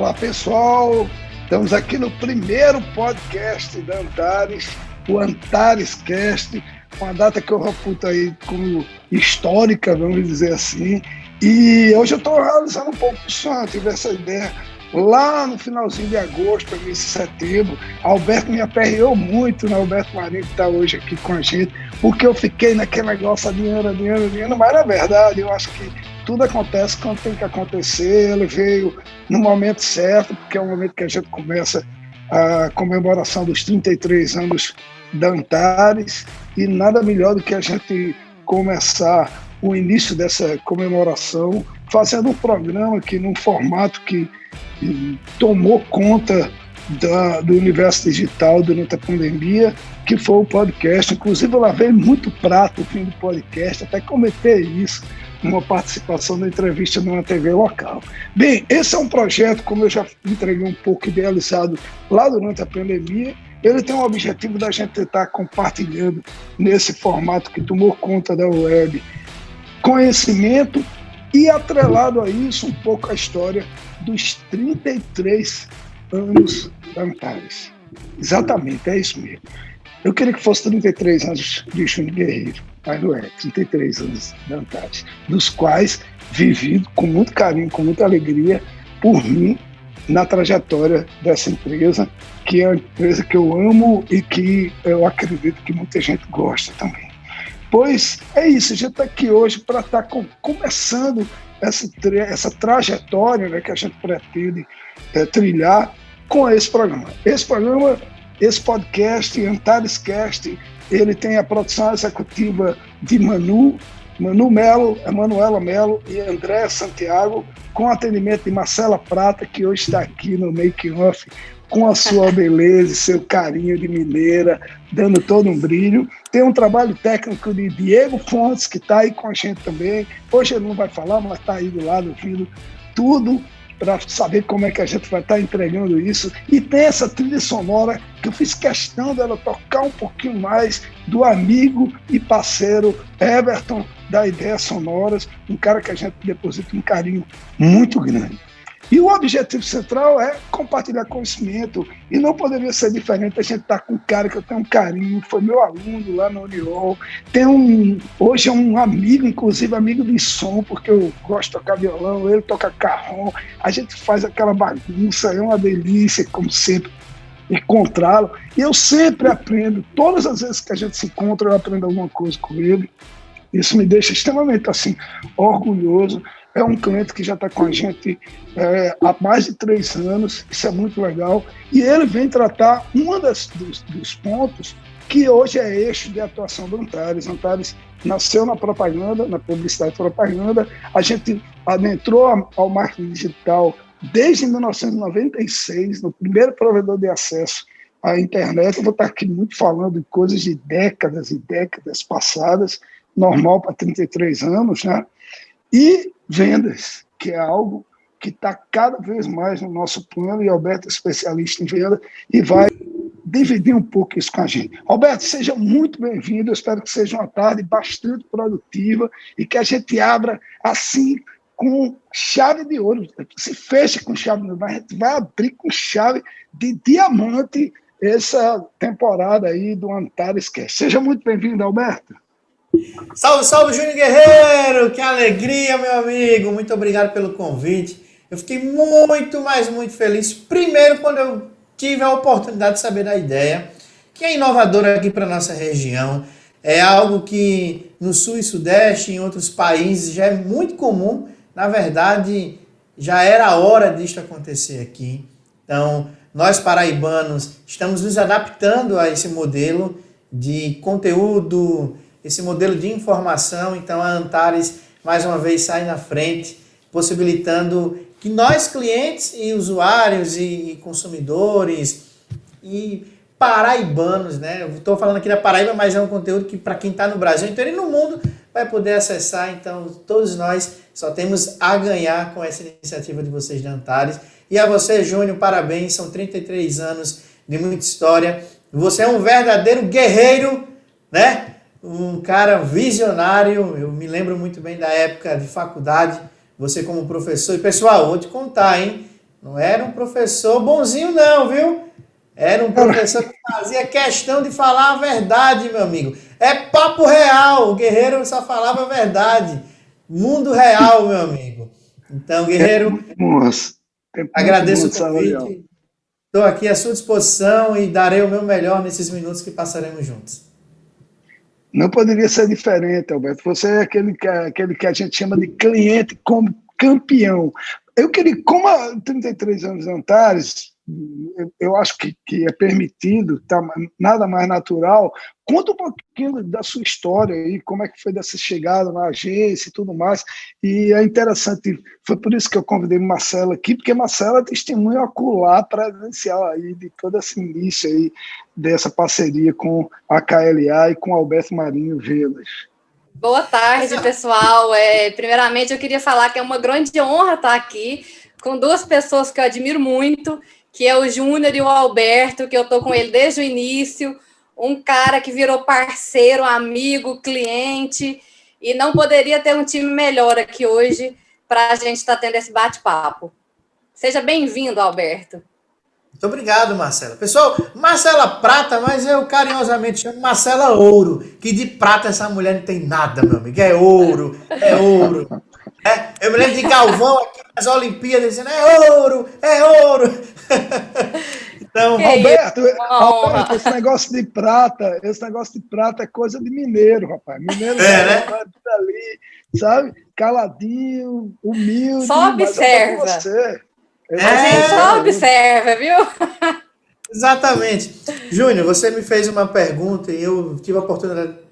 Olá, pessoal. Estamos aqui no primeiro podcast da Antares, o Antares Cast, uma data que eu reputo aí como histórica, vamos dizer assim. E hoje eu estou realizando um pouco o sonho, tive essa ideia lá no finalzinho de agosto, início de setembro. Alberto me aperreou muito, né? Alberto Marinho, que está hoje aqui com a gente, porque eu fiquei naquele negócio, adiando, mas na verdade eu acho que tudo acontece quando tem que acontecer. Ele veio no momento certo, porque é o momento que a gente começa a comemoração dos 33 anos da Antares, e nada melhor do que a gente começar o início dessa comemoração fazendo um programa que, num formato que tomou conta do universo digital durante a pandemia, que foi o podcast. Inclusive, eu lavei muito prato no fim do podcast, até comentei isso numa participação da entrevista numa TV local. Bem, esse é um projeto, como eu já entreguei um pouco, idealizado lá durante a pandemia. Ele tem o objetivo da gente estar compartilhando nesse formato que tomou conta da web conhecimento e, atrelado a isso, um pouco a história dos 33 anos da Antares. Exatamente, é isso mesmo. Eu queria que fosse 33 anos de Júnior Guerreiro, mas não é, 33 anos da Antares, dos quais vivi com muito carinho, com muita alegria, por mim, na trajetória dessa empresa, que é uma empresa que eu amo e que eu acredito que muita gente gosta também. Pois é isso, a gente está aqui hoje para estar começando essa trajetória, né, que a gente pretende trilhar com esse programa. Esse podcast, Antares Cast, ele tem a produção executiva de Manuela Melo e André Santiago, com atendimento de Marcela Prata, que hoje está aqui no Make-Off, com a sua beleza e seu carinho de mineira, dando todo um brilho. Tem um trabalho técnico de Diego Fontes, que está aí com a gente também. Hoje ele não vai falar, mas está aí do lado ouvindo tudo para saber como é que a gente vai estar entregando isso. E tem essa trilha sonora que eu fiz questão dela tocar um pouquinho mais, do amigo e parceiro Everton, da Ideias Sonoras, um cara que a gente deposita um carinho muito grande. E o objetivo central é compartilhar conhecimento, e não poderia ser diferente. A gente está com um cara que eu tenho um carinho, foi meu aluno lá na Uniol, hoje é um amigo, inclusive amigo de som, porque eu gosto de tocar violão, ele toca carrom, a gente faz aquela bagunça, é uma delícia, como sempre, encontrá-lo. E eu sempre aprendo, todas as vezes que a gente se encontra, eu aprendo alguma coisa com ele. Isso me deixa extremamente assim, orgulhoso. É um cliente que já está com a gente há mais de 3 anos, isso é muito legal. E ele vem tratar dos pontos que hoje é eixo de atuação do Antares. Antares nasceu na propaganda, na publicidade e propaganda. A gente adentrou ao marketing digital desde 1996, no primeiro provedor de acesso à internet. Eu vou estar aqui muito falando de coisas de décadas e décadas passadas, normal para 33 anos, né? E vendas, que é algo que está cada vez mais no nosso plano, e Alberto é especialista em venda e vai dividir um pouco isso com a gente. Alberto, seja muito bem-vindo, eu espero que seja uma tarde bastante produtiva e que a gente abra assim com chave de ouro, se feche com chave de ouro, mas a gente vai abrir com chave de diamante essa temporada aí do Antares Cast. Seja muito bem-vindo, Alberto. Salve, salve, Júnior Guerreiro! Que alegria, meu amigo! Muito obrigado pelo convite. Eu fiquei muito, mas muito feliz. Primeiro, quando eu tive a oportunidade de saber da ideia, que é inovadora aqui para nossa região. É algo que no Sul e Sudeste, em outros países, já é muito comum. Na verdade, já era a hora disto acontecer aqui. Então, nós paraibanos estamos nos adaptando a esse modelo de conteúdo, esse modelo de informação. Então a Antares mais uma vez sai na frente, possibilitando que nós clientes e usuários e consumidores e paraibanos, né? Eu estou falando aqui da Paraíba, mas é um conteúdo que para quem está no Brasil inteiro e no mundo vai poder acessar. Então todos nós só temos a ganhar com essa iniciativa de vocês da Antares. E a você, Júnior, parabéns, são 33 anos de muita história. Você é um verdadeiro guerreiro, né? Um cara visionário. Eu me lembro muito bem da época de faculdade, você como professor. E pessoal, vou te contar, hein? Não era um professor bonzinho, não, viu? Era um professor que fazia questão de falar a verdade, meu amigo. É papo real. O Guerreiro só falava a verdade. Mundo real, meu amigo. Então, Guerreiro, Muito bom, tempo muito bom agradeço o de salarial. convite. Estou aqui à sua disposição e darei o meu melhor nesses minutos que passaremos juntos. Não poderia ser diferente, Alberto. Você é aquele que a gente chama de cliente como campeão. Eu queria, como há 33 anos de Antares, eu acho que é permitido, tá, nada mais natural. Conta um pouquinho da sua história aí, como é que foi dessa chegada na agência e tudo mais. E é interessante, foi por isso que eu convidei Marcela aqui, porque Marcela é testemunha ocular presencial aí de todo esse início aí dessa parceria com a KLA e com Alberto Marinho Velas. Boa tarde, pessoal. Primeiramente, eu queria falar que é uma grande honra estar aqui com duas pessoas que eu admiro muito, que é o Júnior e o Alberto, que eu estou com ele desde o início, um cara que virou parceiro, amigo, cliente, e não poderia ter um time melhor aqui hoje para a gente estar tendo esse bate-papo. Seja bem-vindo, Alberto. Muito obrigado, Marcela. Pessoal, Marcela Prata, mas eu carinhosamente chamo Marcela Ouro, que de prata essa mulher não tem nada, meu amigo. É ouro, é ouro. Eu me lembro de Galvão aqui nas Olimpíadas dizendo é ouro, é ouro. Então, Alberto, esse negócio de prata é coisa de mineiro, rapaz. Mineiro né? Ali, sabe? Caladinho, humilde. Só observa. Mas você. A gente só observa, viu? Exatamente. Júnior, você me fez uma pergunta e eu tive a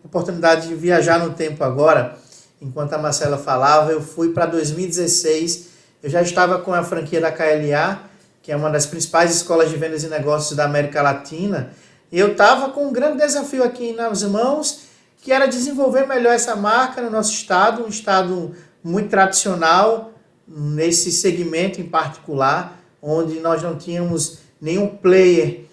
oportunidade de viajar no tempo agora. Enquanto a Marcela falava, eu fui para 2016. Eu já estava com a franquia da KLA, que é uma das principais escolas de vendas e negócios da América Latina. E eu estava com um grande desafio aqui nas mãos, que era desenvolver melhor essa marca no nosso estado, um estado muito tradicional, nesse segmento em particular, onde nós não tínhamos nenhum player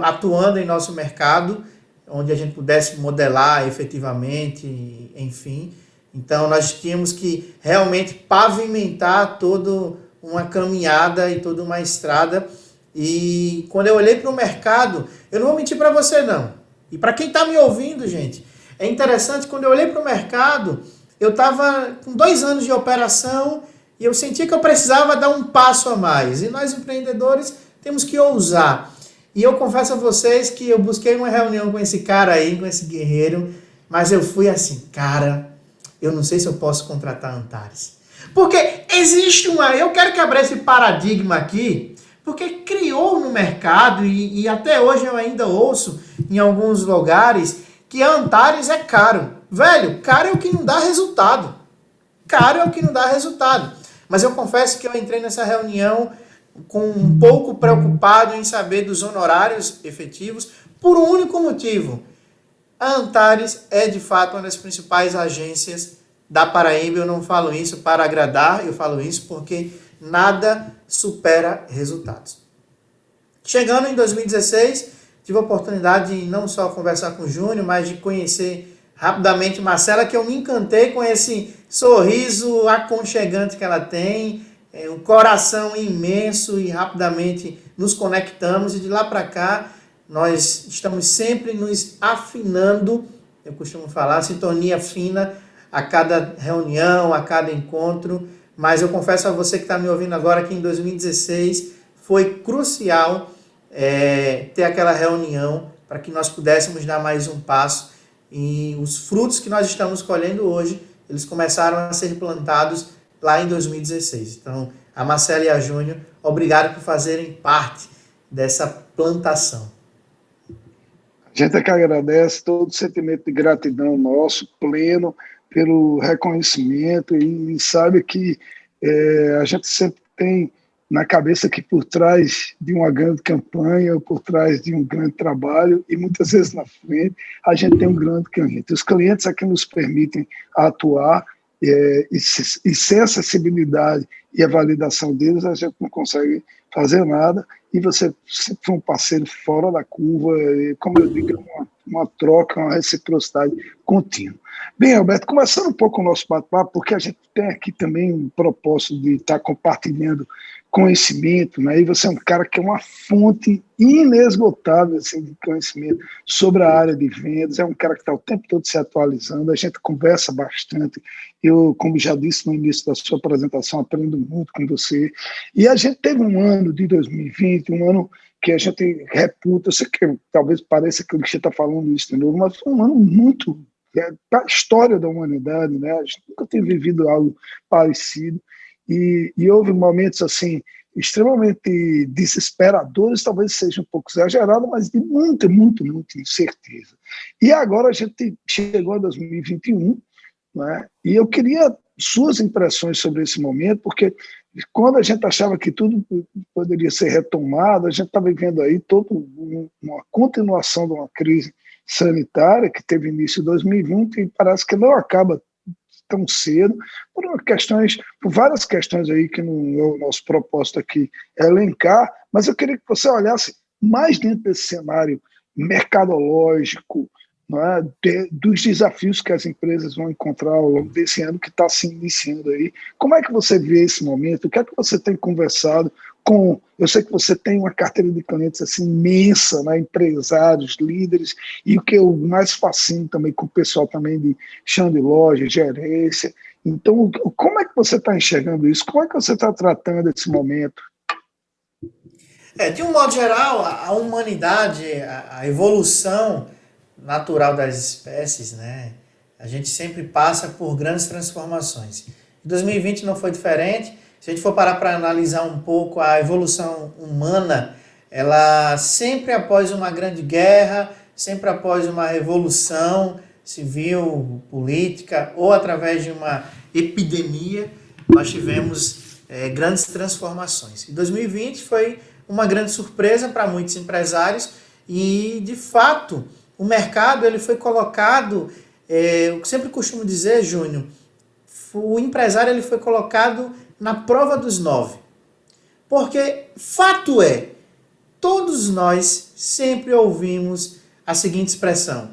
atuando em nosso mercado, onde a gente pudesse modelar efetivamente, enfim. Então, nós tínhamos que realmente pavimentar toda uma caminhada e toda uma estrada. E quando eu olhei para o mercado, eu não vou mentir para você, não. E para quem está me ouvindo, gente, é interessante, quando eu olhei para o mercado, eu estava com 2 anos de operação e eu sentia que eu precisava dar um passo a mais. E nós, empreendedores, temos que ousar. E eu confesso a vocês que eu busquei uma reunião com esse cara aí, com esse guerreiro, mas eu fui assim, cara, eu não sei se eu posso contratar a Antares. Porque existe eu quero quebrar esse paradigma aqui, porque criou no mercado, e até hoje eu ainda ouço em alguns lugares, que a Antares é caro. Velho, caro é o que não dá resultado. Caro é o que não dá resultado. Mas eu confesso que eu entrei nessa reunião com um pouco preocupado em saber dos honorários efetivos, por um único motivo. A Antares é, de fato, uma das principais agências da Paraíba. Eu não falo isso para agradar, eu falo isso porque nada supera resultados. Chegando em 2016, tive a oportunidade de não só conversar com o Júnior, mas de conhecer rapidamente Marcela, que eu me encantei com esse sorriso aconchegante que ela tem, um coração imenso, e rapidamente nos conectamos, e de lá para cá nós estamos sempre nos afinando, eu costumo falar, sintonia fina a cada reunião, a cada encontro, mas eu confesso a você que está me ouvindo agora que em 2016 foi crucial ter aquela reunião para que nós pudéssemos dar mais um passo, e os frutos que nós estamos colhendo hoje, eles começaram a ser plantados lá em 2016. Então, a Marcela e a Júnior, obrigado por fazerem parte dessa plantação. A gente é que agradece todo o sentimento de gratidão nosso, pleno, pelo reconhecimento, e sabe que a gente sempre tem na cabeça que por trás de uma grande campanha, por trás de um grande trabalho, e muitas vezes na frente, a gente tem um grande cliente. Os clientes é que nos permitem atuar, e sem a acessibilidade e a validação deles, a gente não consegue fazer nada, e você sempre foi um parceiro fora da curva, e, como eu digo, uma troca, uma reciprocidade contínua. Bem, Alberto, começando um pouco o nosso bate-papo, porque a gente tem aqui também um propósito de estar compartilhando conhecimento, né? E você é um cara que é uma fonte inesgotável assim, de conhecimento sobre a área de vendas, é um cara que está o tempo todo se atualizando, a gente conversa bastante, eu, como já disse no início da sua apresentação, aprendo muito com você, e a gente teve um ano de 2020, um ano que a gente reputa, eu sei que talvez pareça que a gente está falando isso de novo, mas foi um ano muito para a história da humanidade, né? A gente nunca tem vivido algo parecido, e houve momentos assim extremamente desesperadores, talvez seja um pouco exagerado, mas de muita incerteza. E agora a gente chegou a 2021, né? E eu queria suas impressões sobre esse momento, porque quando a gente achava que tudo poderia ser retomado, a gente está vivendo aí toda uma continuação de uma crise sanitária que teve início em 2020 e parece que não acaba tão cedo, por várias questões aí que não é o nosso propósito aqui elencar, mas eu queria que você olhasse mais dentro desse cenário mercadológico, não é, dos desafios que as empresas vão encontrar ao longo desse ano que está se iniciando aí. Como é que você vê esse momento? O que é que você tem conversado com... Eu sei que você tem uma carteira de clientes assim, imensa, né, empresários, líderes, e o que eu mais fascino também com o pessoal também de chão de loja, gerência. Então, como é que você está enxergando isso? Como é que você está tratando esse momento? De um modo geral, a humanidade, a evolução natural das espécies, né? A gente sempre passa por grandes transformações. 2020 não foi diferente. Se a gente for parar para analisar um pouco a evolução humana, ela sempre após uma grande guerra, sempre após uma revolução civil, política, ou através de uma epidemia, nós tivemos grandes transformações. E 2020 foi uma grande surpresa para muitos empresários e, de fato, o mercado ele foi colocado, eu sempre costumo dizer, Júnior, o empresário ele foi colocado na prova dos 9. Porque, fato é, todos nós sempre ouvimos a seguinte expressão: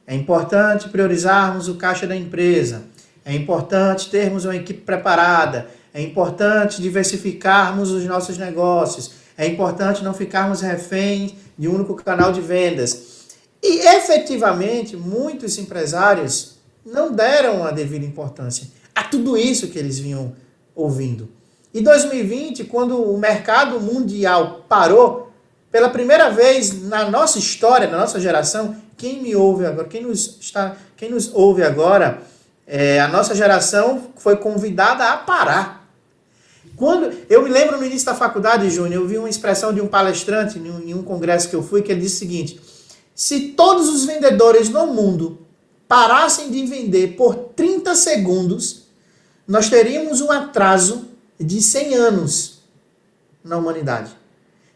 é importante priorizarmos o caixa da empresa, é importante termos uma equipe preparada, é importante diversificarmos os nossos negócios, é importante não ficarmos reféns de um único canal de vendas. E, efetivamente, muitos empresários não deram a devida importância a tudo isso que eles vinham ouvindo. Em 2020, quando o mercado mundial parou, pela primeira vez na nossa história, na nossa geração, quem me ouve agora, quem nos ouve agora, a nossa geração foi convidada a parar. Quando eu me lembro no início da faculdade, Júnior, eu vi uma expressão de um palestrante em um congresso que eu fui, que ele disse o seguinte: se todos os vendedores no mundo parassem de vender por 30 segundos, nós teríamos um atraso de 100 anos na humanidade.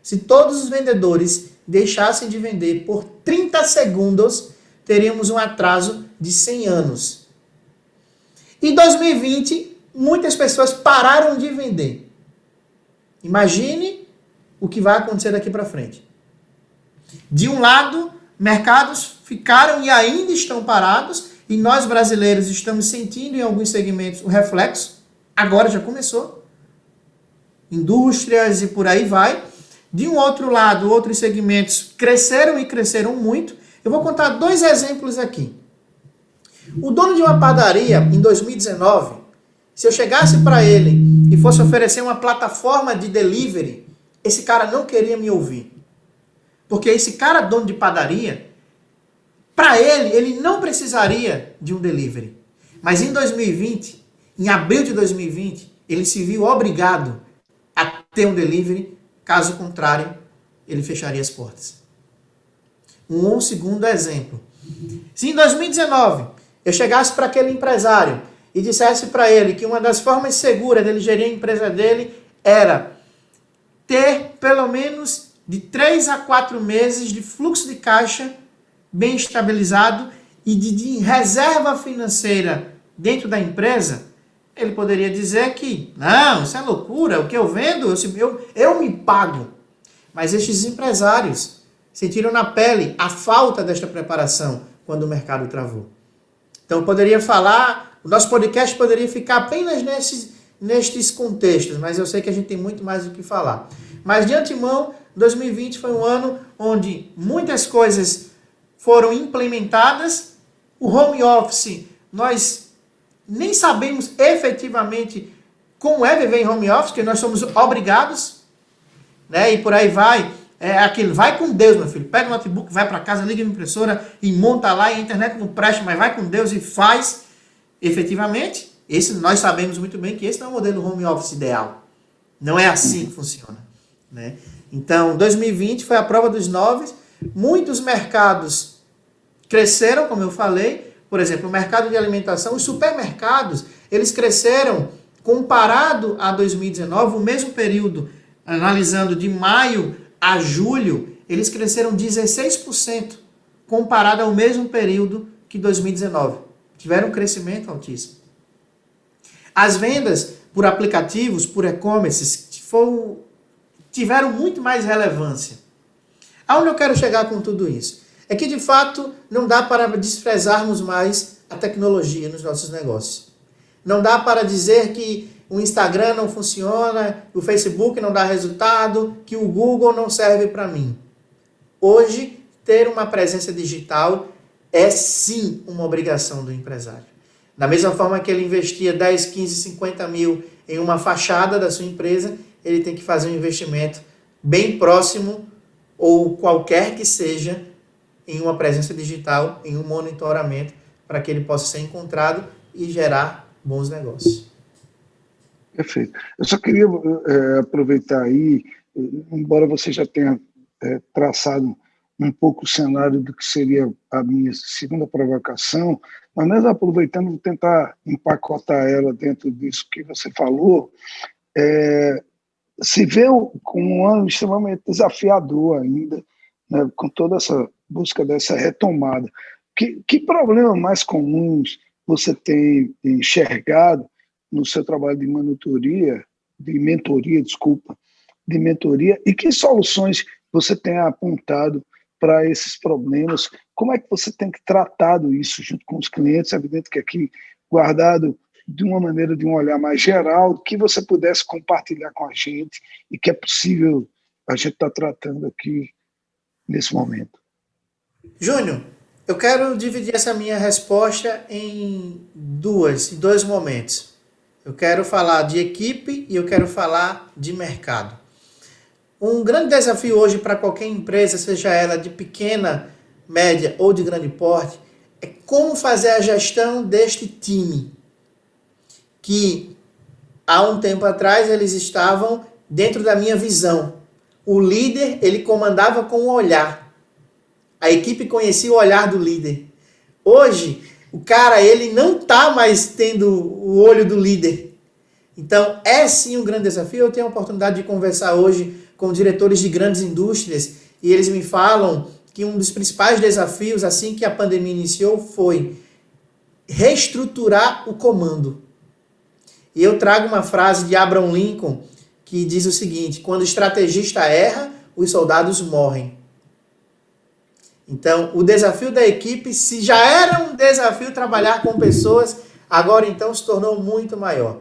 Se todos os vendedores deixassem de vender por 30 segundos, teríamos um atraso de 100 anos. Em 2020, muitas pessoas pararam de vender. Imagine o que vai acontecer daqui para frente. De um lado, mercados ficaram e ainda estão parados, e nós brasileiros estamos sentindo em alguns segmentos o reflexo. Agora já começou. Indústrias e por aí vai. De um outro lado, outros segmentos cresceram e cresceram muito. Eu vou contar 2 exemplos aqui. O dono de uma padaria, em 2019, se eu chegasse para ele e fosse oferecer uma plataforma de delivery, esse cara não queria me ouvir. Porque esse cara, dono de padaria, para ele não precisaria de um delivery. Mas em 2020, em abril de 2020, ele se viu obrigado a ter um delivery. Caso contrário, ele fecharia as portas. Um segundo exemplo. Se em 2019 eu chegasse para aquele empresário e dissesse para ele que uma das formas seguras dele gerir a empresa dele era ter pelo menos de 3 a 4 meses de fluxo de caixa bem estabilizado e de reserva financeira dentro da empresa, ele poderia dizer que, não, isso é loucura, o que eu vendo, eu me pago. Mas estes empresários sentiram na pele a falta desta preparação quando o mercado travou. Então, eu poderia falar, o nosso podcast poderia ficar apenas nestes contextos, mas eu sei que a gente tem muito mais do que falar. Mas, de antemão, 2020 foi um ano onde muitas coisas foram implementadas. O home office, nós nem sabemos efetivamente como é viver em home office, porque nós somos obrigados, né? E por aí vai. É aquele, vai com Deus, meu filho. Pega o notebook, vai para casa, liga a impressora e monta lá, e a internet não presta, mas vai com Deus e faz efetivamente. Esse, nós sabemos muito bem que esse não é o modelo home office ideal. Não é assim que funciona, né? Então, 2020 foi a prova dos 9. Muitos mercados cresceram, como eu falei. Por exemplo, o mercado de alimentação, os supermercados, eles cresceram comparado a 2019, o mesmo período, analisando de maio a julho, eles cresceram 16% comparado ao mesmo período que 2019. Tiveram um crescimento altíssimo. As vendas por aplicativos, por e-commerce, tiveram muito mais relevância. Aonde eu quero chegar com tudo isso? É que, de fato, não dá para desprezarmos mais a tecnologia nos nossos negócios. Não dá para dizer que o Instagram não funciona, o Facebook não dá resultado, que o Google não serve para mim. Hoje, ter uma presença digital é sim uma obrigação do empresário. Da mesma forma que ele investia 10, 15, 50 mil em uma fachada da sua empresa, ele tem que fazer um investimento bem próximo, ou qualquer que seja, em uma presença digital, em um monitoramento, para que ele possa ser encontrado e gerar bons negócios. Perfeito. Eu só queria aproveitar aí, embora você já tenha traçado um pouco o cenário do que seria a minha segunda provocação, mas mesmo aproveitando, vou tentar empacotar ela dentro disso que você falou. Se vê com um ano extremamente desafiador ainda, né, com toda essa busca dessa retomada. Que problemas mais comuns você tem enxergado no seu trabalho de mentoria, e que soluções você tem apontado para esses problemas? Como é que você tem tratado isso junto com os clientes? É evidente que aqui, guardado de uma maneira, de um olhar mais geral, que você pudesse compartilhar com a gente e que é possível a gente estar tratando aqui nesse momento. Júnior, eu quero dividir essa minha resposta em dois momentos. Eu quero falar de equipe e eu quero falar de mercado. Um grande desafio hoje para qualquer empresa, seja ela de pequena, média ou de grande porte, é como fazer a gestão deste time, que há um tempo atrás eles estavam dentro da minha visão. O líder, ele comandava com o olhar. A equipe conhecia o olhar do líder. Hoje, o cara, ele não está mais tendo o olho do líder. Então, é sim um grande desafio. Eu tenho a oportunidade de conversar hoje com diretores de grandes indústrias e eles me falam que um dos principais desafios, assim que a pandemia iniciou, foi reestruturar o comando. E eu trago uma frase de Abraham Lincoln que diz o seguinte: quando o estrategista erra, os soldados morrem. Então, o desafio da equipe, se já era um desafio trabalhar com pessoas, agora então se tornou muito maior.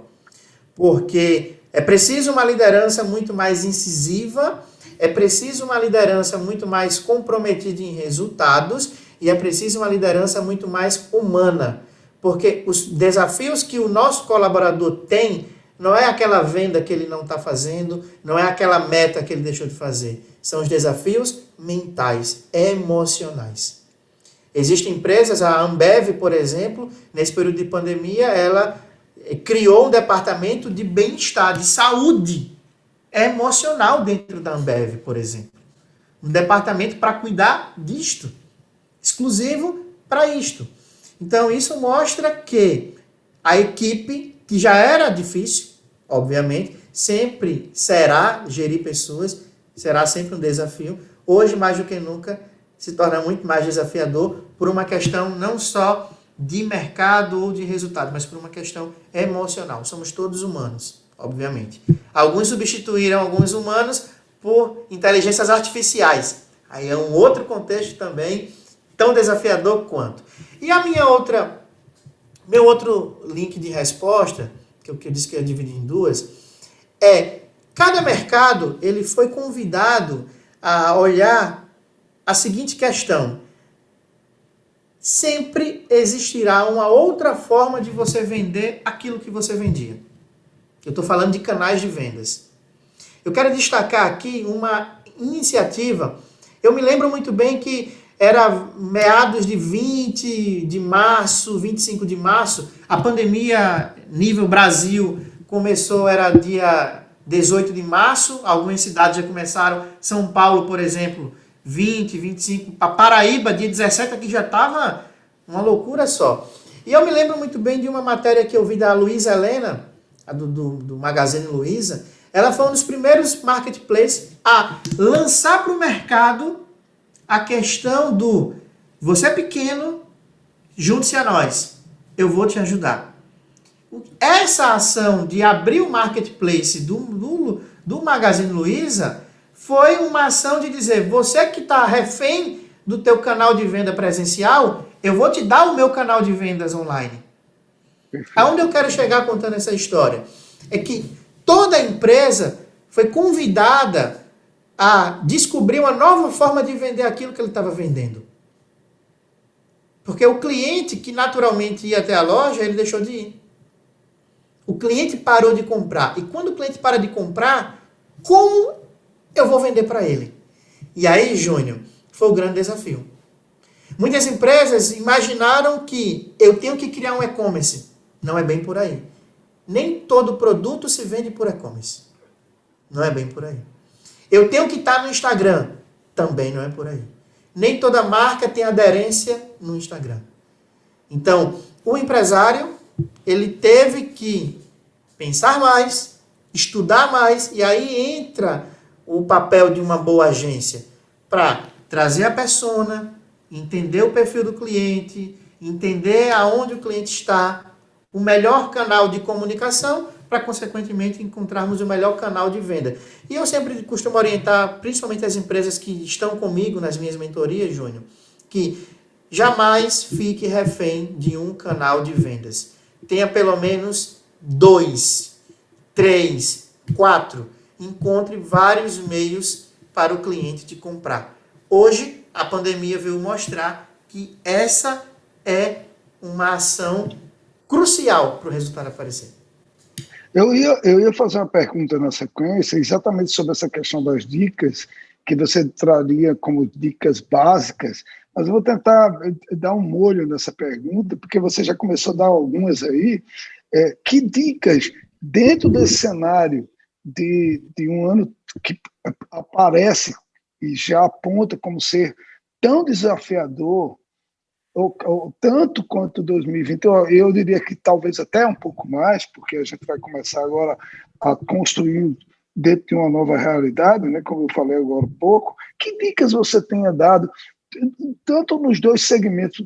Porque é preciso uma liderança muito mais incisiva, é preciso uma liderança muito mais comprometida em resultados e é preciso uma liderança muito mais humana. Porque os desafios que o nosso colaborador tem não é aquela venda que ele não está fazendo, não é aquela meta que ele deixou de fazer. São os desafios mentais, emocionais. Existem empresas, a Ambev, por exemplo, nesse período de pandemia, ela criou um departamento de bem-estar, de saúde emocional dentro da Ambev, por exemplo. Um departamento para cuidar disto, exclusivo para isto. Então, isso mostra que a equipe, que já era difícil, obviamente, sempre será gerir pessoas, será sempre um desafio. Hoje, mais do que nunca, se torna muito mais desafiador por uma questão não só de mercado ou de resultado, mas por uma questão emocional. Somos todos humanos, obviamente. Alguns substituíram alguns humanos por inteligências artificiais. Aí é um outro contexto também, tão desafiador quanto. E meu outro link de resposta, que eu disse que ia dividir em duas, cada mercado ele foi convidado a olhar a seguinte questão: sempre existirá uma outra forma de você vender aquilo que você vendia. Eu estou falando de canais de vendas. Eu quero destacar aqui uma iniciativa. Eu me lembro muito bem que era meados de 20 de março, 25 de março, a pandemia nível Brasil começou, era dia 18 de março, algumas cidades já começaram, São Paulo, por exemplo, 20, 25, a Paraíba, dia 17, aqui já estava uma loucura só. E eu me lembro muito bem de uma matéria que eu vi da Luísa Helena, do Magazine Luiza. Ela foi um dos primeiros marketplaces a lançar para o mercado a questão do: você é pequeno, junte-se a nós, eu vou te ajudar. Essa ação de abrir o marketplace do Magazine Luiza foi uma ação de dizer: você que está refém do teu canal de venda presencial, eu vou te dar o meu canal de vendas online. Aonde eu quero chegar contando essa história? É que toda empresa foi convidada a descobrir uma nova forma de vender aquilo que ele estava vendendo. Porque o cliente que naturalmente ia até a loja, ele deixou de ir. O cliente parou de comprar. E quando o cliente para de comprar, como eu vou vender para ele? E aí, Júnior, foi o grande desafio. Muitas empresas imaginaram que eu tenho que criar um e-commerce. Não é bem por aí. Nem todo produto se vende por e-commerce. Não é bem por aí. Eu tenho que estar no Instagram. Também não é por aí. Nem toda marca tem aderência no Instagram. Então, o empresário, ele teve que pensar mais, estudar mais, e aí entra o papel de uma boa agência para trazer a persona, entender o perfil do cliente, entender aonde o cliente está, o melhor canal de comunicação, para, consequentemente, encontrarmos o melhor canal de venda. E eu sempre costumo orientar, principalmente as empresas que estão comigo nas minhas mentorias, Júnior, que jamais fique refém de um canal de vendas. Tenha pelo menos 2, 3, 4. Encontre vários meios para o cliente te comprar. Hoje, a pandemia veio mostrar que essa é uma ação crucial para o resultado aparecer. Eu ia fazer uma pergunta na sequência, exatamente sobre essa questão das dicas, que você traria como dicas básicas, mas eu vou tentar dar um molho nessa pergunta, porque você já começou a dar algumas aí. Que dicas, dentro desse cenário de um ano que aparece e já aponta como ser tão desafiador, ou tanto quanto 2020, eu diria que talvez até um pouco mais, porque a gente vai começar agora a construir dentro de uma nova realidade, né, como eu falei agora há pouco. Que dicas você tenha dado, tanto nos dois segmentos,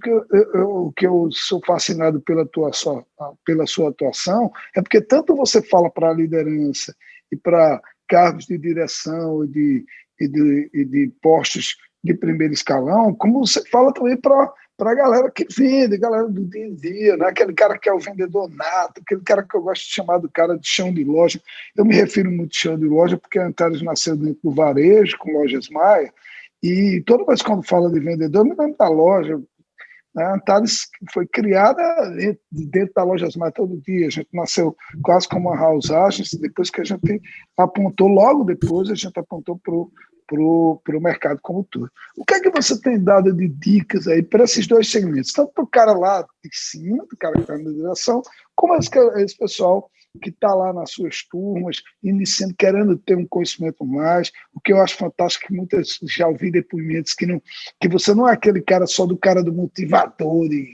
que eu sou fascinado pela sua atuação, é porque tanto você fala para a liderança e para cargos de direção e de postos de primeiro escalão, como você fala também para a galera que vende, galera do dia a dia, né? Aquele cara que é o vendedor nato, aquele cara que eu gosto de chamar do cara de chão de loja. Eu me refiro muito de chão de loja porque a Antares nasceu dentro do varejo, com Lojas Maia, e toda vez quando fala de vendedor, eu me lembro da loja. A Antares foi criada dentro da Lojas Maia todo dia. A gente nasceu quase como uma house agency, depois que a gente apontou, logo depois a gente apontou para o mercado como todo. O que é que você tem dado de dicas aí para esses dois segmentos? Tanto para o cara lá de cima, do cara que está na direção, como esse pessoal que está lá nas suas turmas, iniciando, querendo ter um conhecimento mais. O que eu acho fantástico, que muitas já ouvi depoimentos que você não é aquele cara só do cara do motivador, de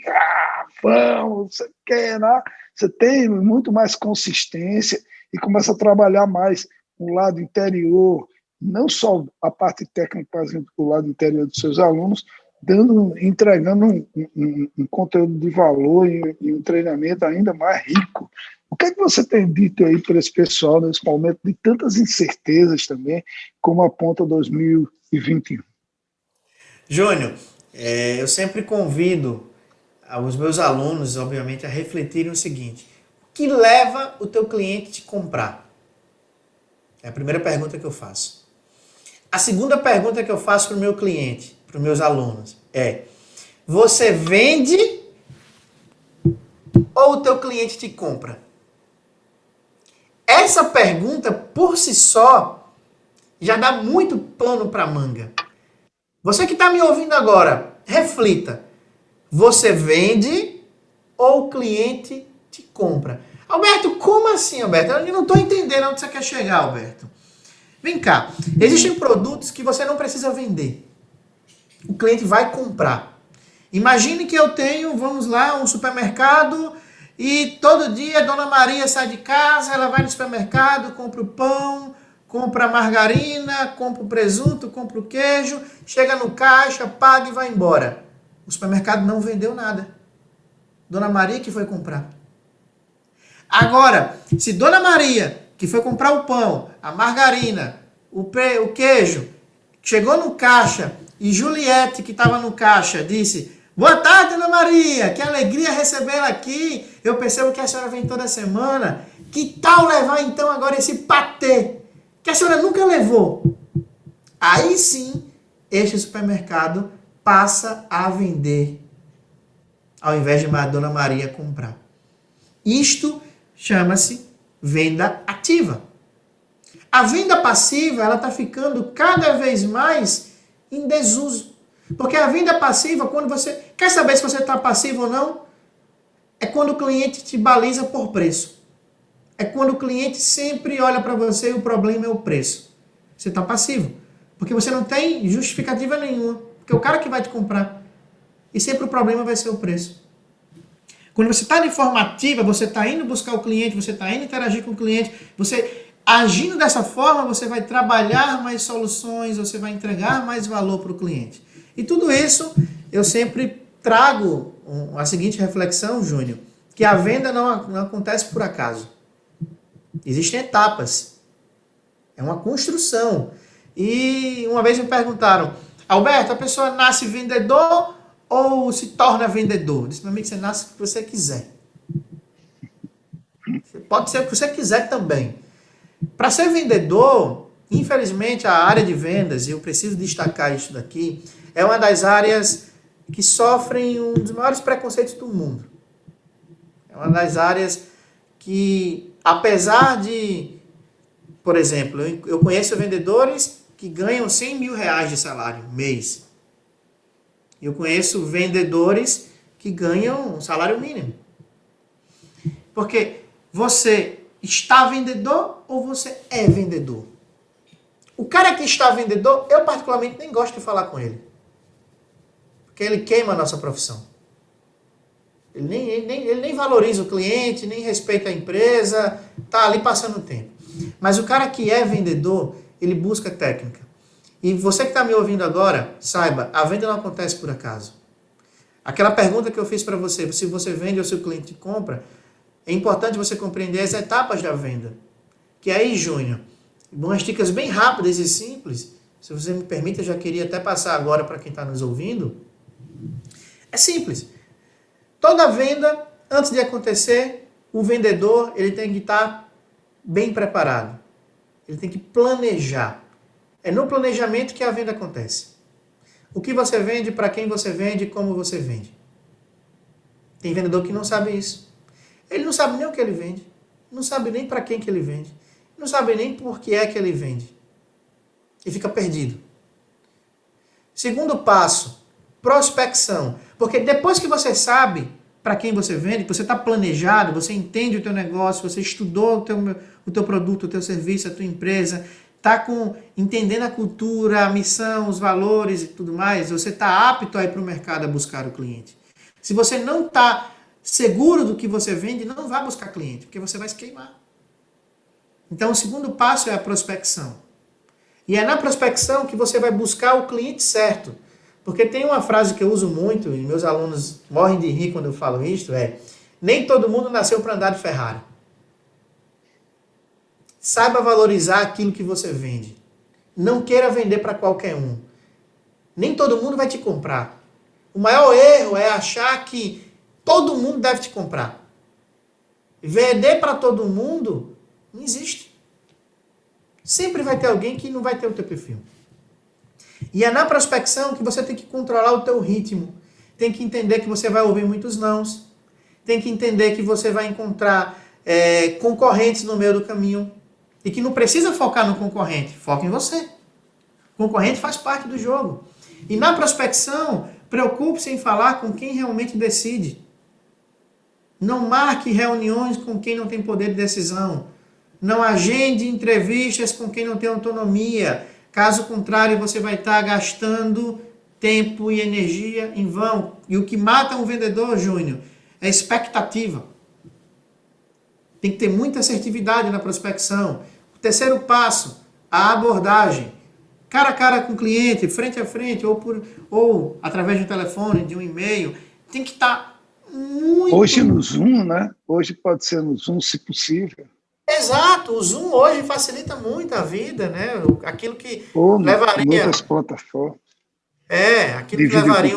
vamos, você quer, né? Você tem muito mais consistência e começa a trabalhar mais o lado interior, não só a parte técnica, mas o lado interior dos seus alunos, entregando um conteúdo de valor e um treinamento ainda mais rico. O que é que você tem dito aí para esse pessoal nesse momento de tantas incertezas também, como aponta 2021? Júnior, eu sempre convido os meus alunos, obviamente, a refletirem o seguinte: o que leva o teu cliente a te comprar? É a primeira pergunta que eu faço. A segunda pergunta que eu faço para o meu cliente, para os meus alunos, é: você vende ou o teu cliente te compra? Essa pergunta, por si só, já dá muito pano para manga. Você que está me ouvindo agora, reflita. Você vende ou o cliente te compra? Alberto, como assim, Alberto? Eu não estou entendendo onde você quer chegar, Alberto. Vem cá. Existem produtos que você não precisa vender. O cliente vai comprar. Imagine que eu tenho, vamos lá, um supermercado e todo dia a Dona Maria sai de casa, ela vai no supermercado, compra o pão, compra a margarina, compra o presunto, compra o queijo, chega no caixa, paga e vai embora. O supermercado não vendeu nada. Dona Maria que foi comprar. Agora, se Dona Maria, que foi comprar o pão, a margarina, o queijo, chegou no caixa e Juliette, que estava no caixa, disse: boa tarde, Dona Maria, que alegria recebê-la aqui. Eu percebo que a senhora vem toda semana. Que tal levar então agora esse patê, que a senhora nunca levou? Aí sim, este supermercado passa a vender, ao invés de Dona Maria comprar. Isto chama-se venda ativa. A venda passiva, ela está ficando cada vez mais em desuso. Porque a venda passiva, quando você... Quer saber se você está passivo ou não? É quando o cliente te baliza por preço. É quando o cliente sempre olha para você e o problema é o preço. Você está passivo. Porque você não tem justificativa nenhuma. Porque o cara que vai te comprar. E sempre o problema vai ser o preço. Quando você está de forma ativa, você está indo buscar o cliente, você está indo interagir com o cliente, você agindo dessa forma, você vai trabalhar mais soluções, você vai entregar mais valor para o cliente. E tudo isso, eu sempre trago a seguinte reflexão, Júnior, que a venda não acontece por acaso. Existem etapas. É uma construção. E uma vez me perguntaram: Alberto, a pessoa nasce vendedor ou se torna vendedor? Eu disse: meu amigo, você nasce o que você quiser. Pode ser o que você quiser também. Para ser vendedor, infelizmente a área de vendas, e eu preciso destacar isso daqui, é uma das áreas que sofrem um dos maiores preconceitos do mundo. É uma das áreas que, apesar de, por exemplo, eu conheço vendedores que ganham 100 mil reais de salário mês. Eu conheço vendedores que ganham um salário mínimo. Porque você está vendedor ou você é vendedor? O cara que está vendedor, eu particularmente nem gosto de falar com ele. Porque ele queima a nossa profissão. Ele nem valoriza o cliente, nem respeita a empresa, está ali passando tempo. Mas o cara que é vendedor, ele busca técnica. E você que está me ouvindo agora, saiba, a venda não acontece por acaso. Aquela pergunta que eu fiz para você, se você vende ou se o cliente compra, é importante você compreender as etapas da venda. Que aí, Júnior, umas dicas bem rápidas e simples, se você me permite, eu já queria até passar agora para quem está nos ouvindo. É simples. Toda venda, antes de acontecer, o vendedor ele tem que estar bem preparado. Ele tem que planejar. É no planejamento que a venda acontece. O que você vende, para quem você vende, como você vende. Tem vendedor que não sabe isso. Ele não sabe nem o que ele vende. Não sabe nem para quem que ele vende. Não sabe nem por que é que ele vende. E fica perdido. Segundo passo, prospecção. Porque depois que você sabe para quem você vende, que você está planejado, você entende o teu negócio, você estudou o teu produto, o teu serviço, a tua empresa, está entendendo a cultura, a missão, os valores e tudo mais, você está apto a ir para o mercado a buscar o cliente. Se você não está seguro do que você vende, não vá buscar cliente, porque você vai se queimar. Então, o segundo passo é a prospecção. E é na prospecção que você vai buscar o cliente certo. Porque tem uma frase que eu uso muito, e meus alunos morrem de rir quando eu falo isso, nem todo mundo nasceu para andar de Ferrari. Saiba valorizar aquilo que você vende. Não queira vender para qualquer um. Nem todo mundo vai te comprar. O maior erro é achar que todo mundo deve te comprar. Vender para todo mundo não existe. Sempre vai ter alguém que não vai ter o teu perfil. E é na prospecção que você tem que controlar o teu ritmo. Tem que entender que você vai ouvir muitos nãos. Tem que entender que você vai encontrar concorrentes no meio do caminho. E que não precisa focar no concorrente. Foca em você. O concorrente faz parte do jogo. E na prospecção, preocupe-se em falar com quem realmente decide. Não marque reuniões com quem não tem poder de decisão. Não agende entrevistas com quem não tem autonomia. Caso contrário, você vai estar gastando tempo e energia em vão. E o que mata um vendedor, Júnior, é expectativa. Tem que ter muita assertividade na prospecção. O terceiro passo, a abordagem. Cara a cara com o cliente, frente a frente, ou através de um telefone, de um e-mail. Tem que estar muito... Hoje no Zoom, né? Hoje pode ser no Zoom, se possível. Exato, o Zoom hoje facilita muito a vida, né? Aquilo que levaria... Outras plataformas. Aquilo que levaria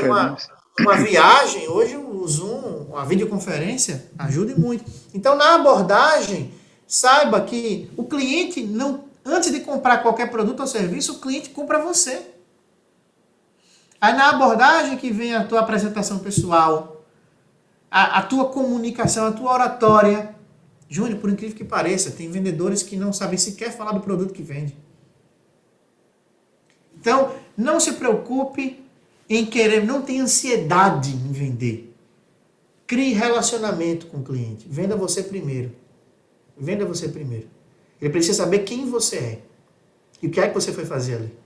uma viagem, hoje o Zoom, a videoconferência, ajuda muito. Então, na abordagem, saiba que o cliente não... Antes de comprar qualquer produto ou serviço, o cliente compra você. Aí na abordagem que vem a tua apresentação pessoal, a tua comunicação, a tua oratória. Júnior, por incrível que pareça, tem vendedores que não sabem sequer falar do produto que vende. Então, não se preocupe em querer, não tenha ansiedade em vender. Crie relacionamento com o cliente. Venda você primeiro. Venda você primeiro. Ele precisa saber quem você é. E o que é que você foi fazer ali.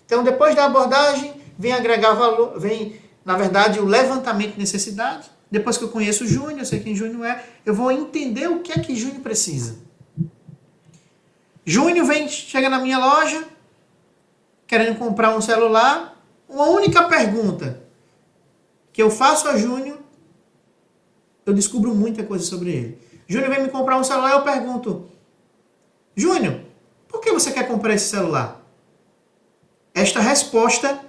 Então, depois da abordagem, vem agregar valor, vem, na verdade, o levantamento de necessidade. Depois que eu conheço o Júnior, eu sei quem Júnior é, eu vou entender o que é que Júnior precisa. Júnior chega na minha loja, querendo comprar um celular. Uma única pergunta que eu faço a Júnior, eu descubro muita coisa sobre ele. Júnior vem me comprar um celular, eu pergunto: Júnior, por que você quer comprar esse celular? Esta resposta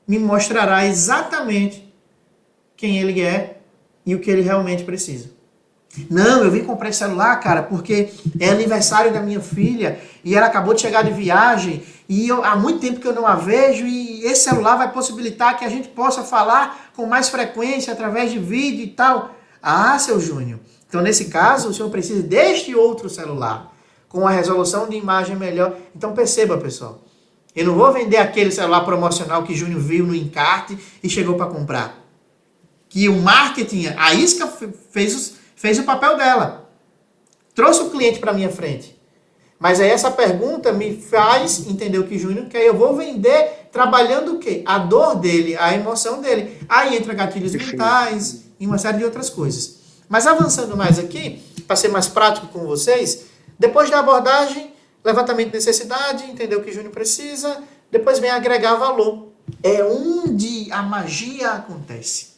me mostrará exatamente quem ele é e o que ele realmente precisa. Não, eu vim comprar esse celular, cara, porque é aniversário da minha filha e ela acabou de chegar de viagem e há muito tempo que eu não a vejo e esse celular vai possibilitar que a gente possa falar com mais frequência através de vídeo e tal. Ah, seu Júnior, então nesse caso o senhor precisa deste outro celular com a resolução de imagem melhor. Então perceba, pessoal, eu não vou vender aquele celular promocional que Júnior viu no encarte e chegou para comprar. Que o marketing, a isca fez o papel dela. Trouxe o cliente para minha frente. Mas aí essa pergunta me faz entender o que Júnior quer. Eu vou vender trabalhando o quê? A dor dele, a emoção dele. Aí entra gatilhos mentais e uma série de outras coisas. Mas avançando mais aqui, para ser mais prático com vocês, depois da abordagem, levantamento de necessidade, entender o que Júnior precisa, depois vem agregar valor. É onde a magia acontece.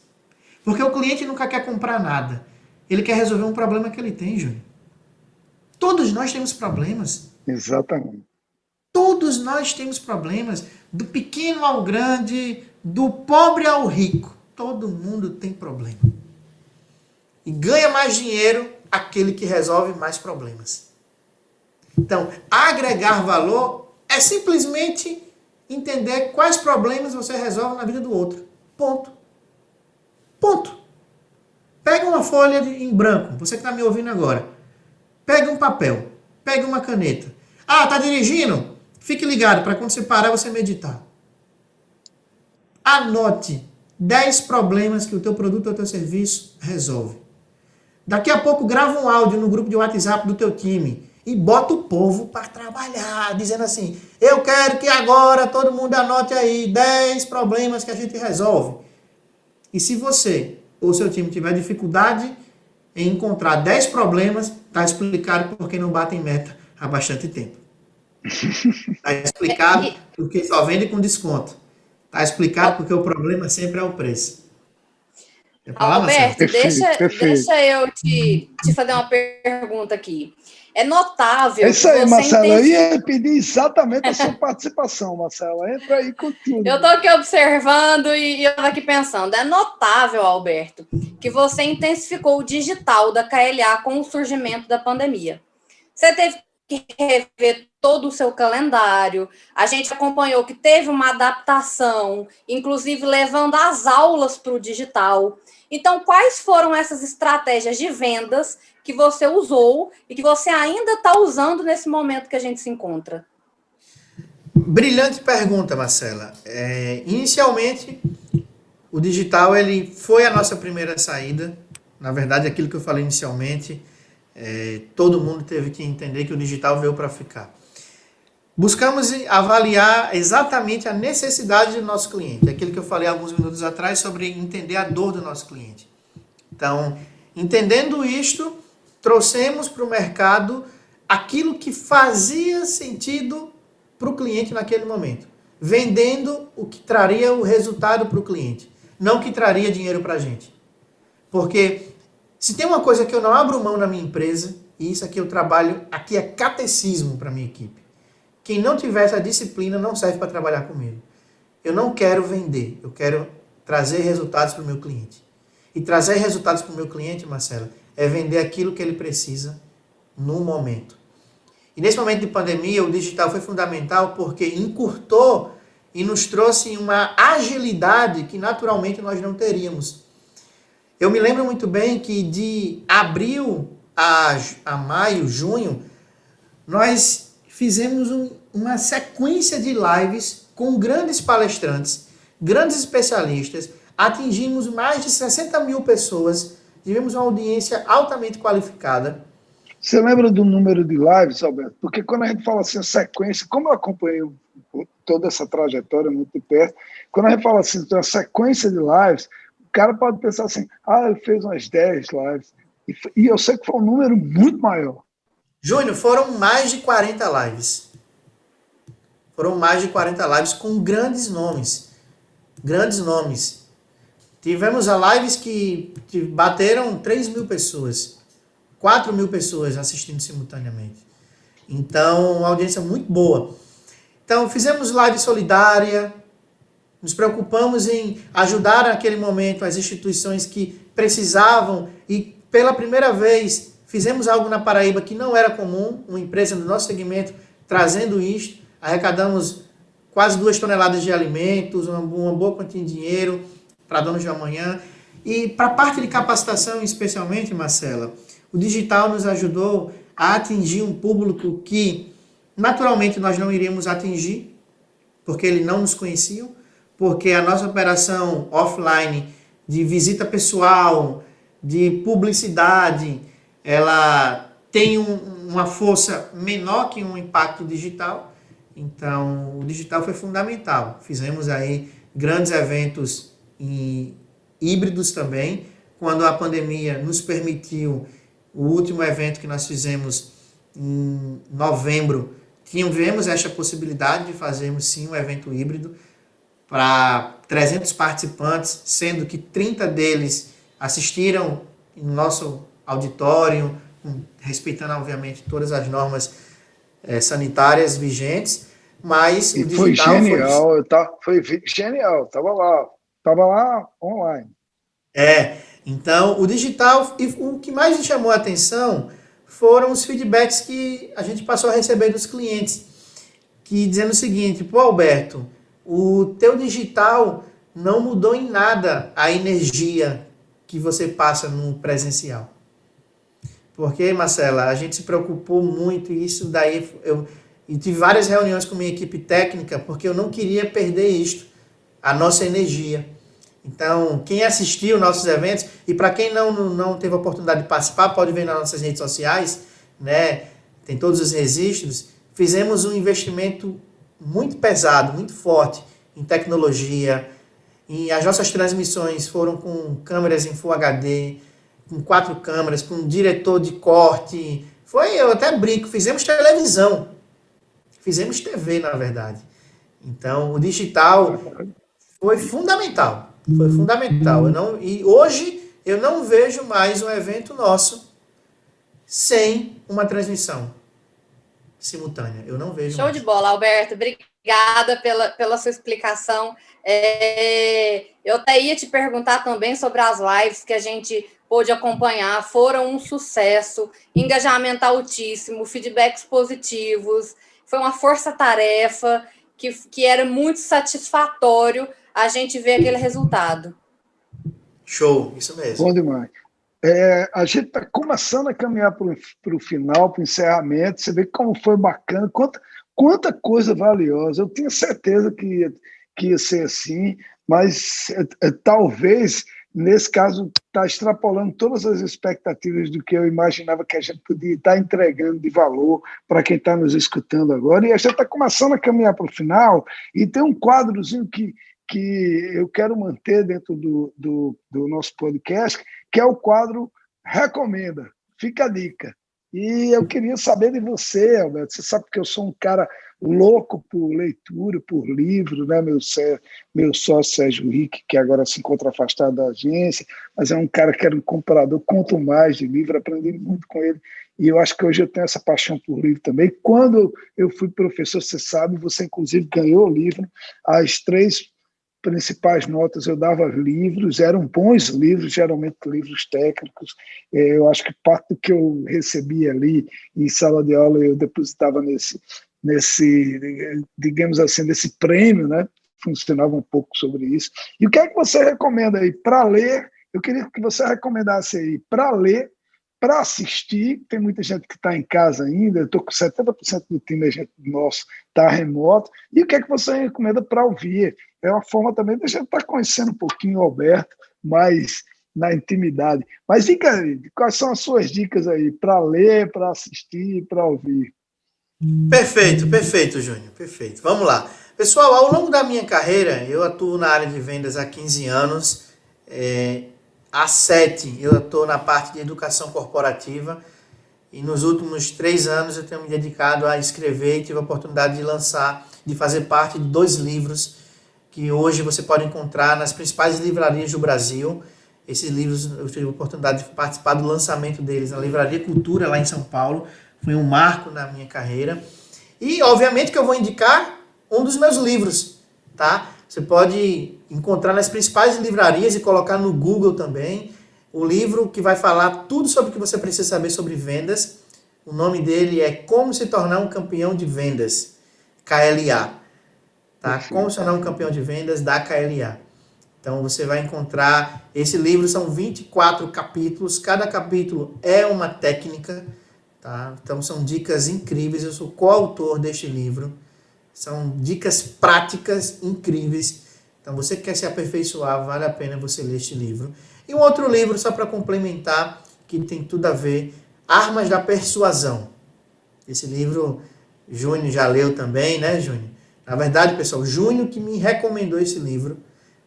Porque o cliente nunca quer comprar nada. Ele quer resolver um problema que ele tem, Júnior. Todos nós temos problemas. Exatamente. Todos nós temos problemas. Do pequeno ao grande, do pobre ao rico. Todo mundo tem problema. E ganha mais dinheiro aquele que resolve mais problemas. Então, agregar valor é simplesmente entender quais problemas você resolve na vida do outro. Ponto. Ponto. Pega uma folha em branco, você que está me ouvindo agora. Pega um papel, pega uma caneta. Ah, tá dirigindo? Fique ligado para quando você parar você meditar. Anote 10 problemas que o teu produto ou teu serviço resolve. Daqui a pouco grava um áudio no grupo de WhatsApp do teu time e bota o povo para trabalhar, dizendo assim: eu quero que agora todo mundo anote aí 10 problemas que a gente resolve. E se você ou seu time tiver dificuldade em encontrar 10 problemas, está explicado porque não batem meta há bastante tempo. Está explicado porque só vende com desconto. Está explicado porque o problema sempre é o preço. Alberto, deixa eu te fazer uma pergunta aqui. É notável. É isso aí, você Marcelo. Eu intensifica. ia pedir exatamente a sua participação, Marcelo. Entra aí com tudo. Eu estou aqui observando e eu estou aqui pensando. É notável, Alberto, que você intensificou o digital da KLA com o surgimento da pandemia. Você teve que rever todo o seu calendário. A gente acompanhou que teve uma adaptação, inclusive levando as aulas para o digital. Então, quais foram essas estratégias de vendas que você usou e que você ainda está usando nesse momento que a gente se encontra? Brilhante pergunta, Marcela. Inicialmente, o digital ele foi a nossa primeira saída. Na verdade, aquilo que eu falei inicialmente, todo mundo teve que entender que o digital veio para ficar. Buscamos avaliar exatamente a necessidade do nosso cliente. Aquilo que eu falei alguns minutos atrás sobre entender a dor do nosso cliente. Então, entendendo isto, trouxemos para o mercado aquilo que fazia sentido para o cliente naquele momento. Vendendo o que traria o resultado para o cliente. Não o que traria dinheiro para a gente. Porque se tem uma coisa que eu não abro mão na minha empresa, e isso aqui eu trabalho, aqui é catecismo para a minha equipe. Quem não tiver essa disciplina não serve para trabalhar comigo. Eu não quero vender, eu quero trazer resultados para o meu cliente. E trazer resultados para o meu cliente, Marcelo, é vender aquilo que ele precisa no momento. E nesse momento de pandemia, o digital foi fundamental porque encurtou e nos trouxe uma agilidade que naturalmente nós não teríamos. Eu me lembro muito bem que de abril a maio, junho, nós fizemos uma sequência de lives com grandes palestrantes, grandes especialistas, atingimos mais de 60 mil pessoas, tivemos uma audiência altamente qualificada. Você lembra do número de lives, Alberto? Porque quando a gente fala assim, a sequência, como eu acompanhei toda essa trajetória muito de perto, quando a gente fala assim, uma sequência de lives, o cara pode pensar assim, ele fez umas 10 lives. E eu sei que foi um número muito maior. Júnior, foram mais de 40 lives. Foram mais de 40 lives com grandes nomes. Grandes nomes. Tivemos lives que bateram 3 mil pessoas. 4 mil pessoas assistindo simultaneamente. Então, uma audiência muito boa. Então, fizemos live solidária, nos preocupamos em ajudar naquele momento as instituições que precisavam e, pela primeira vez, fizemos algo na Paraíba que não era comum, uma empresa do nosso segmento trazendo isto, arrecadamos quase 2 toneladas de alimentos, uma boa quantia de dinheiro para donos de amanhã. E para a parte de capacitação, especialmente, Marcela, o digital nos ajudou a atingir um público que, naturalmente, nós não iríamos atingir, porque eles não nos conheciam, porque a nossa operação offline de visita pessoal, de publicidade, ela tem uma força menor que um impacto digital. Então, o digital foi fundamental. Fizemos aí grandes eventos híbridos também, quando a pandemia nos permitiu. O último evento que nós fizemos em novembro, tivemos esta possibilidade de fazermos sim um evento híbrido para 300 participantes, sendo que 30 deles assistiram no nosso auditório, respeitando obviamente todas as normas sanitárias vigentes, mas e o digital foi genial, foi genial, estava lá online. Então, o digital, e o que mais me chamou a atenção foram os feedbacks que a gente passou a receber dos clientes, que dizendo o seguinte: pô, Alberto, o teu digital não mudou em nada a energia que você passa no presencial. Porque, Marcela, a gente se preocupou muito, e isso daí, eu tive várias reuniões com minha equipe técnica, porque eu não queria perder isto, a nossa energia. Então, quem assistiu nossos eventos, e para quem não teve a oportunidade de participar, pode ver nas nossas redes sociais, né? Tem todos os registros. Fizemos um investimento muito pesado, muito forte em tecnologia, e as nossas transmissões foram com câmeras em Full HD, com 4 câmeras, com um diretor de corte. Eu até brinco, fizemos televisão. Fizemos TV, na verdade. Então, o digital foi fundamental. Foi fundamental. E hoje eu não vejo mais um evento nosso sem uma transmissão simultânea. Eu não vejo Show mais. de bola, Alberto. Obrigada pela sua explicação. Eu até ia te perguntar também sobre as lives que a gente pôde acompanhar. Foram um sucesso, engajamento altíssimo, feedbacks positivos. Foi uma força-tarefa que era muito satisfatório a gente ver aquele resultado. Show, isso mesmo. Bom demais. A gente está começando a caminhar para o final, para o encerramento. Você vê como foi bacana, quanta coisa valiosa. Eu tinha certeza que ia ser assim, mas talvez, nesse caso, está extrapolando todas as expectativas do que eu imaginava que a gente podia estar entregando de valor para quem está nos escutando agora. E a gente está começando a caminhar para o final, e tem um quadrozinho que eu quero manter dentro do nosso podcast, que é o quadro Recomenda. Fica a dica. E eu queria saber de você, Alberto. Você sabe que eu sou um cara louco por leitura, por livro, né? Meu sócio Sérgio Rick, que agora se encontra afastado da agência, mas é um cara que era um comprador, quanto mais de livro, aprendi muito com ele. E eu acho que hoje eu tenho essa paixão por livro também. Quando eu fui professor, você sabe, você inclusive ganhou o livro, as 3 principais notas eu dava livros, eram bons livros, geralmente livros técnicos. Eu acho que parte do que eu recebia ali em sala de aula eu depositava nesse, digamos assim, nesse prêmio, né? Funcionava um pouco sobre isso. E o que é que você recomenda aí para ler? Eu queria que você recomendasse aí para ler, para assistir. Tem muita gente que está em casa ainda, eu estou com 70% do time nosso está remoto. E o que é que você recomenda para ouvir? É uma forma também de a gente estar conhecendo um pouquinho o Alberto, mais na intimidade. Mas diga aí, quais são as suas dicas aí para ler, para assistir, para ouvir? Perfeito, Júnior, perfeito. Vamos lá. Pessoal, ao longo da minha carreira, eu atuo na área de vendas há 15 anos. Há 7 eu estou na parte de educação corporativa. E nos últimos 3 anos eu tenho me dedicado a escrever e tive a oportunidade de fazer parte de 2 livros que hoje você pode encontrar nas principais livrarias do Brasil. Esses livros eu tive a oportunidade de participar do lançamento deles na Livraria Cultura, lá em São Paulo. Foi um marco na minha carreira. E, obviamente, que eu vou indicar um dos meus livros, tá? Você pode encontrar nas principais livrarias e colocar no Google também. O livro que vai falar tudo sobre o que você precisa saber sobre vendas. O nome dele é Como se tornar um campeão de vendas, KLA. Tá? Como se tornar um campeão de vendas da KLA. Então você vai encontrar, esse livro são 24 capítulos, cada capítulo é uma técnica, tá? Então são dicas incríveis, eu sou coautor deste livro, são dicas práticas incríveis. Então você que quer se aperfeiçoar, vale a pena você ler este livro. E um outro livro, só para complementar, que tem tudo a ver, Armas da Persuasão. Esse livro, Júnior já leu também, né, Júnior? Na verdade, pessoal, Júnior que me recomendou esse livro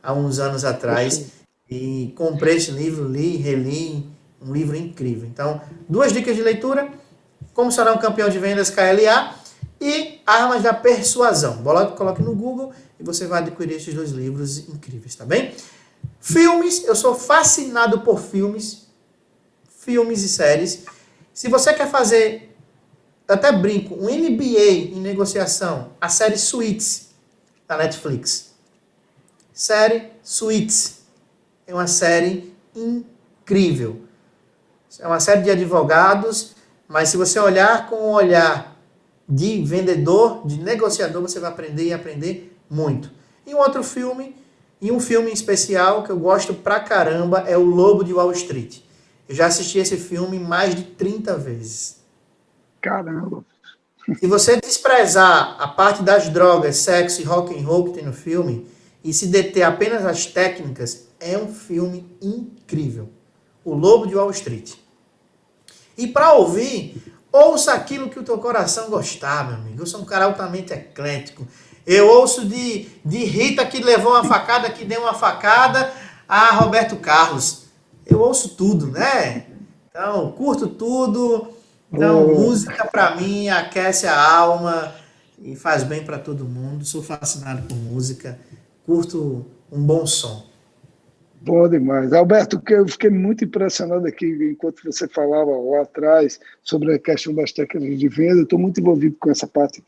há uns anos atrás. E comprei esse livro, li, reli, um livro incrível. Então, 2 dicas de leitura, Como se tornar um campeão de vendas, KLA, e Armas da Persuasão. Coloque no Google e você vai adquirir esses 2 livros incríveis, tá bem? Filmes, eu sou fascinado por filmes e séries. Se você quer fazer, eu até brinco, um MBA em negociação, a série Suits, da Netflix. Série Suits. É uma série incrível. É uma série de advogados, mas se você olhar com o olhar de vendedor, de negociador, você vai aprender e aprender muito. E um filme especial que eu gosto pra caramba é O Lobo de Wall Street. Eu já assisti esse filme mais de 30 vezes. Caramba! Se você desprezar a parte das drogas, sexo e rock and roll que tem no filme e se deter apenas às técnicas, é um filme incrível. O Lobo de Wall Street. E para ouvir, ouça aquilo que o teu coração gostar, meu amigo. Eu sou um cara altamente eclético. Eu ouço de Rita que levou uma facada, que deu uma facada, a Roberto Carlos. Eu ouço tudo, né? Então, curto tudo. Então, música para mim aquece a alma e faz bem para todo mundo. Sou fascinado por música, curto um bom som. Bom demais. Alberto, que eu fiquei muito impressionado aqui enquanto você falava lá atrás sobre a questão das técnicas de venda. Eu estou muito envolvido com essa parte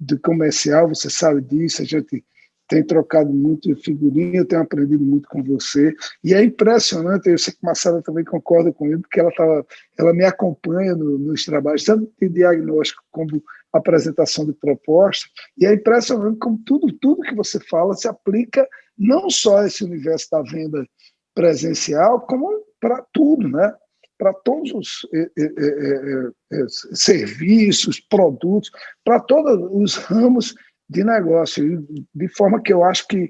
do comercial, você sabe disso, a gente tem trocado muito figurinha, eu tenho aprendido muito com você, e é impressionante, eu sei que a Marcela também concorda comigo, porque ela me acompanha nos trabalhos, tanto de diagnóstico como apresentação de proposta, e é impressionante como tudo que você fala se aplica não só a esse universo da venda presencial, como para tudo, né? Para todos os serviços, produtos, para todos os ramos de negócio, de forma que eu acho que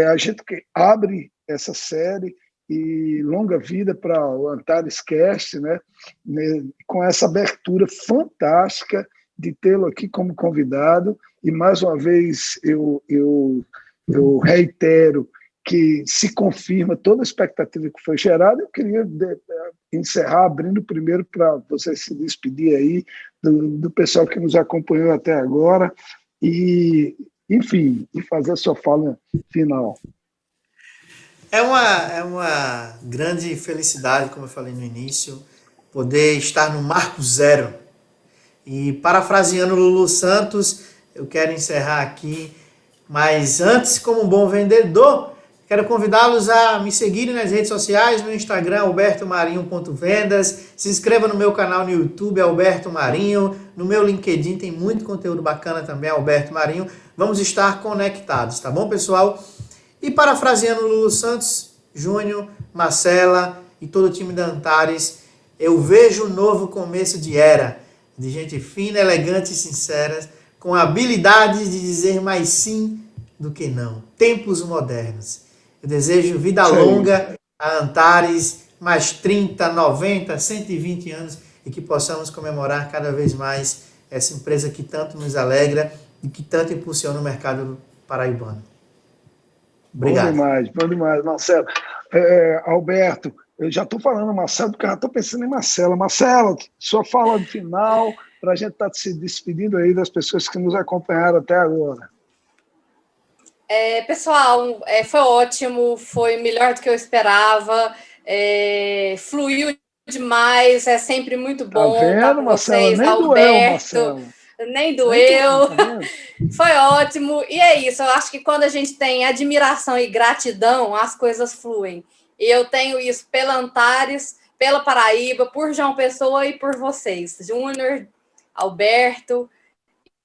a gente que abre essa série e longa vida para o Antares Cast, né, com essa abertura fantástica de tê-lo aqui como convidado, e mais uma vez eu reitero que se confirma toda a expectativa que foi gerada. Eu queria encerrar abrindo primeiro para você se despedir aí do pessoal que nos acompanhou até agora e, enfim, e fazer a sua fala final. É uma grande felicidade, como eu falei no início, poder estar no marco zero. E parafraseando Lulu Santos, eu quero encerrar aqui, mas antes, como um bom vendedor, quero convidá-los a me seguirem nas redes sociais, no Instagram, albertomarinho.vendas. Se inscreva no meu canal no YouTube, Alberto Marinho. No meu LinkedIn tem muito conteúdo bacana também, Alberto Marinho. Vamos estar conectados, tá bom, pessoal? E parafraseando Lulu Santos, Júnior, Marcela e todo o time da Antares, eu vejo um novo começo de era, de gente fina, elegante e sincera, com habilidade de dizer mais sim do que não. Tempos modernos. Eu desejo vida longa a Antares, mais 30, 90, 120 anos, e que possamos comemorar cada vez mais essa empresa que tanto nos alegra e que tanto impulsiona o mercado paraibano. Obrigado. Bom demais, Marcelo. Alberto, eu já estou falando Marcelo, porque eu já estou pensando em Marcela. Marcela, sua fala final, para a gente estar se despedindo aí das pessoas que nos acompanharam até agora. Pessoal, foi ótimo, foi melhor do que eu esperava, fluiu demais, é sempre muito bom estar com vocês, Alberto. Nem doeu, foi ótimo, e é isso, eu acho que quando a gente tem admiração e gratidão, as coisas fluem, e eu tenho isso pela Antares, pela Paraíba, por João Pessoa e por vocês, Júnior, Alberto,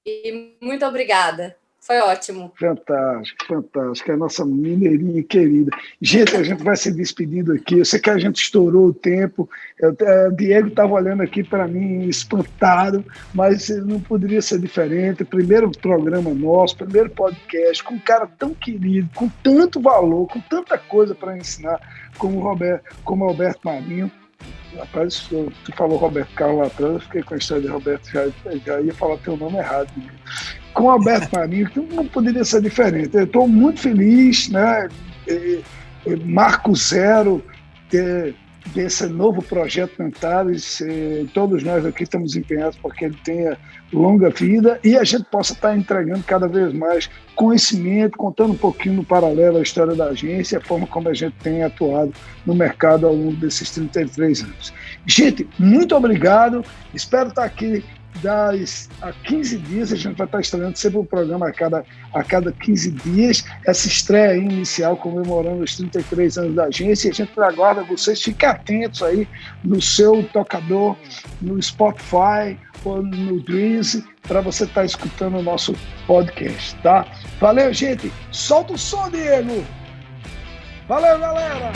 e muito obrigada. Foi ótimo. Fantástico. É a nossa mineirinha querida. Gente, a gente vai se despedindo aqui. Eu sei que a gente estourou o tempo. O Diego estava olhando aqui para mim, espantado, mas não poderia ser diferente. Primeiro programa nosso, primeiro podcast, com um cara tão querido, com tanto valor, com tanta coisa para ensinar, como Alberto Marinho. Rapaz, tu falou Roberto Carlos lá atrás, eu fiquei com a história de Roberto, já ia falar teu nome errado. Com o Alberto Marinho, que não poderia ser diferente. Eu estou muito feliz, né? Marco zero desse novo projeto Antares. Todos nós aqui estamos empenhados para que ele tenha longa vida e a gente possa estar entregando cada vez mais conhecimento, contando um pouquinho no paralelo a história da agência, a forma como a gente tem atuado no mercado ao longo desses 33 anos. Gente, muito obrigado. Espero estar aqui a 15 dias, a gente vai estar estreando sempre um programa a cada 15 dias, essa estreia inicial comemorando os 33 anos da agência, e a gente aguarda vocês, fiquem atentos aí no seu tocador, no Spotify ou no Dreams, para você estar escutando o nosso podcast, tá? Valeu, gente! Solta o som, Diego! Valeu, galera!